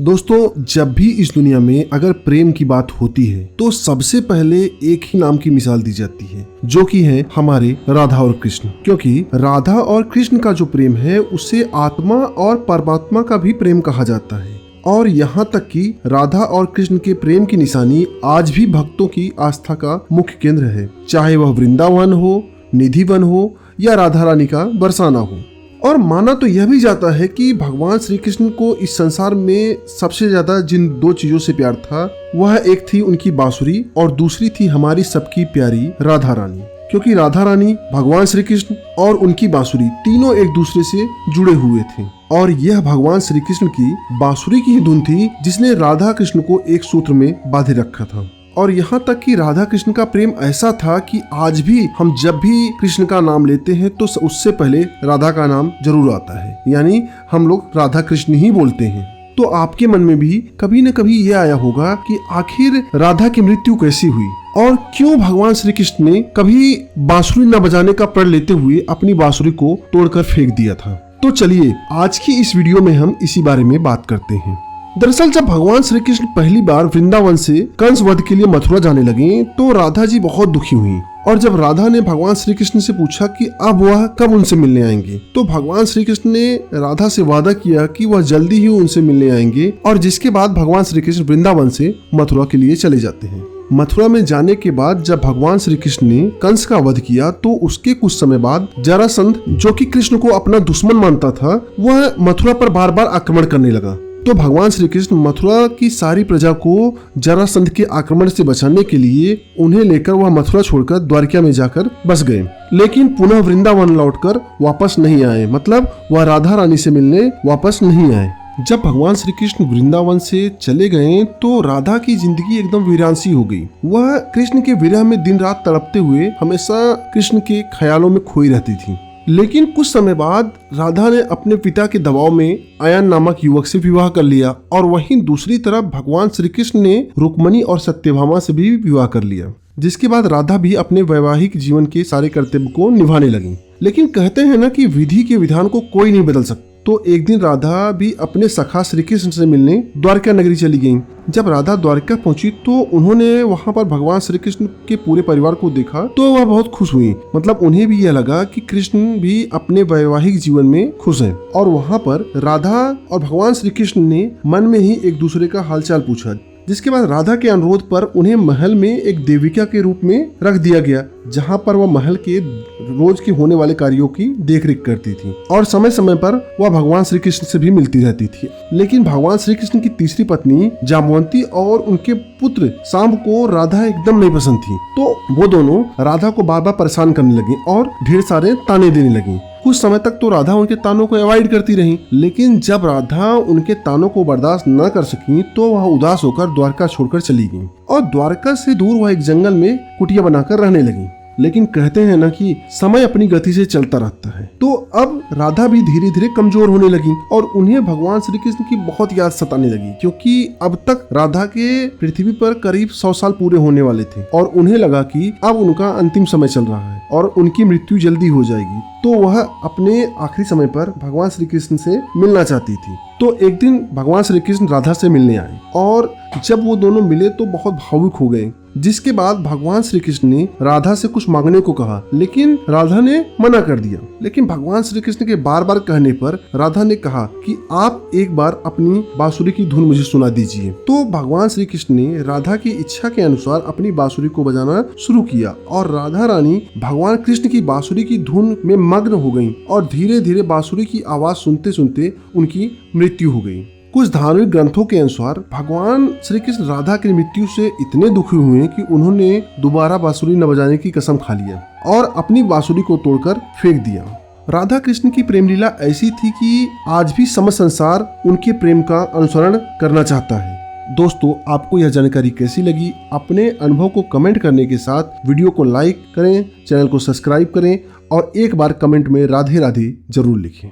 दोस्तों, जब भी इस दुनिया में अगर प्रेम की बात होती है तो सबसे पहले एक ही नाम की मिसाल दी जाती है, जो कि है हमारे राधा और कृष्ण। क्योंकि राधा और कृष्ण का जो प्रेम है उसे आत्मा और परमात्मा का भी प्रेम कहा जाता है। और यहाँ तक कि राधा और कृष्ण के प्रेम की निशानी आज भी भक्तों की आस्था का मुख्य केंद्र है, चाहे वह वृंदावन हो, निधि वन हो या राधा रानी का बरसाना हो। और माना तो यह भी जाता है कि भगवान श्री कृष्ण को इस संसार में सबसे ज्यादा जिन दो चीजों से प्यार था वह एक थी उनकी बांसुरी और दूसरी थी हमारी सबकी प्यारी राधा रानी। क्योंकि राधा रानी, भगवान श्री कृष्ण और उनकी बांसुरी तीनों एक दूसरे से जुड़े हुए थे। और यह भगवान श्री कृष्ण की बांसुरी की ही धुन थी जिसने राधा कृष्ण को एक सूत्र में बांधे रखा था। और यहाँ तक कि राधा कृष्ण का प्रेम ऐसा था कि आज भी हम जब भी कृष्ण का नाम लेते हैं तो उससे पहले राधा का नाम जरूर आता है, यानी हम लोग राधा कृष्ण ही बोलते हैं। तो आपके मन में भी कभी न कभी ये आया होगा कि आखिर राधा की मृत्यु कैसी हुई और क्यों भगवान श्री कृष्ण ने कभी बांसुरी न बजाने का प्रण लेते हुए अपनी बांसुरी को तोड़कर फेंक दिया था। तो चलिए आज की इस वीडियो में हम इसी बारे में बात करते हैं। दरअसल जब भगवान श्री कृष्ण पहली बार वृंदावन से कंस वध के लिए मथुरा जाने लगे तो राधा जी बहुत दुखी हुई। और जब राधा ने भगवान श्री कृष्ण से पूछा कि अब वह कब उनसे मिलने आएंगे, तो भगवान श्री कृष्ण ने राधा से वादा किया कि वह जल्दी ही उनसे मिलने आएंगे। और जिसके बाद भगवान श्री कृष्ण वृंदावन से मथुरा के लिए चले जाते हैं। मथुरा में जाने के बाद जब भगवान श्री कृष्ण ने कंस का वध किया तो उसके कुछ समय बाद जरासंध, जो कि कृष्ण को अपना दुश्मन मानता था, वह मथुरा पर बार बार आक्रमण करने लगा। तो भगवान श्री कृष्ण मथुरा की सारी प्रजा को जरासंध के आक्रमण से बचाने के लिए उन्हें लेकर वह मथुरा छोड़कर द्वारका में जाकर बस गए, लेकिन पुनः वृंदावन लौटकर वापस नहीं आए, मतलब वह राधा रानी से मिलने वापस नहीं आए। जब भगवान श्री कृष्ण वृंदावन से चले गए तो राधा की जिंदगी एकदम वीरान सी हो गई। वह कृष्ण के विरह में दिन रात तड़पते हुए हमेशा कृष्ण के ख्यालों में खोई रहती थी। लेकिन कुछ समय बाद राधा ने अपने पिता के दबाव में आयन नामक युवक से विवाह कर लिया और वहीं दूसरी तरफ भगवान श्री कृष्ण ने रुक्मणी और सत्यभामा से भी विवाह कर लिया। जिसके बाद राधा भी अपने वैवाहिक जीवन के सारे कर्तव्य को निभाने लगी। लेकिन कहते हैं ना कि विधि के विधान को कोई नहीं बदल सकता। तो एक दिन राधा भी अपने सखा श्री कृष्ण से मिलने द्वारका नगरी चली गयी। जब राधा द्वारका पहुंची तो उन्होंने वहां पर भगवान श्री कृष्ण के पूरे परिवार को देखा तो वह बहुत खुश हुई। मतलब उन्हें भी यह लगा कि कृष्ण भी अपने वैवाहिक जीवन में खुश हैं। और वहां पर राधा और भगवान श्री कृष्ण ने मन में ही एक दूसरे का हालचाल पूछा। जिसके बाद राधा के अनुरोध पर उन्हें महल में एक देविका के रूप में रख दिया गया, जहां पर वह महल के रोज के होने वाले कार्यों की देखरेख करती थी और समय समय पर वह भगवान श्री कृष्ण से भी मिलती रहती थी। लेकिन भगवान श्री कृष्ण की तीसरी पत्नी जामवंती और उनके पुत्र सांब को राधा एकदम नहीं पसंद थी। तो वो दोनों राधा को बार बार परेशान करने लगी और ढेर सारे ताने देने लगी। कुछ समय तक तो राधा उनके तानों को अवॉइड करती रही, लेकिन जब राधा उनके तानों को बर्दाश्त न कर सकी तो वह उदास होकर द्वारका छोड़कर चली गई और द्वारका से दूर वह एक जंगल में कुटिया बनाकर रहने लगी। लेकिन कहते हैं ना कि समय अपनी गति से चलता रहता है। तो अब राधा भी धीरे धीरे कमजोर होने लगी और उन्हें भगवान श्री कृष्ण की बहुत याद सताने लगी। क्योंकि अब तक राधा के पृथ्वी पर करीब 100 साल पूरे होने वाले थे और उन्हें लगा कि अब उनका अंतिम समय चल रहा है और उनकी मृत्यु जल्दी हो जाएगी। तो वह अपने आखिरी समय पर भगवान श्री कृष्ण से मिलना चाहती थी। तो एक दिन भगवान श्री कृष्ण राधा से मिलने आए और जब वो दोनों मिले तो बहुत भावुक हो गए। जिसके बाद भगवान श्री कृष्ण ने राधा से कुछ मांगने को कहा, लेकिन राधा ने मना कर दिया। लेकिन भगवान श्री कृष्ण के बार बार कहने पर राधा ने कहा कि आप एक बार अपनी बांसुरी की धुन मुझे सुना दीजिए। तो भगवान श्री कृष्ण ने राधा की इच्छा के अनुसार अपनी बांसुरी को बजाना शुरू किया और राधा रानी भगवान कृष्ण की बांसुरी की धुन में मग्न हो गयी और धीरे धीरे बांसुरी की आवाज सुनते सुनते उनकी मृत्यु हो गई। कुछ धार्मिक ग्रंथों के अनुसार भगवान श्री कृष्ण राधा की मृत्यु से इतने दुखी हुए कि उन्होंने दोबारा बांसुरी न बजाने की कसम खा लिया और अपनी बांसुरी को तोड़कर फेंक दिया। राधा कृष्ण की प्रेम लीला ऐसी थी कि आज भी समस्त संसार उनके प्रेम का अनुसरण करना चाहता है। दोस्तों, आपको यह जानकारी कैसी लगी? अपने अनुभव को कमेंट करने के साथ वीडियो को लाइक करें, चैनल को सब्सक्राइब करें और एक बार कमेंट में राधे राधे जरूर लिखें।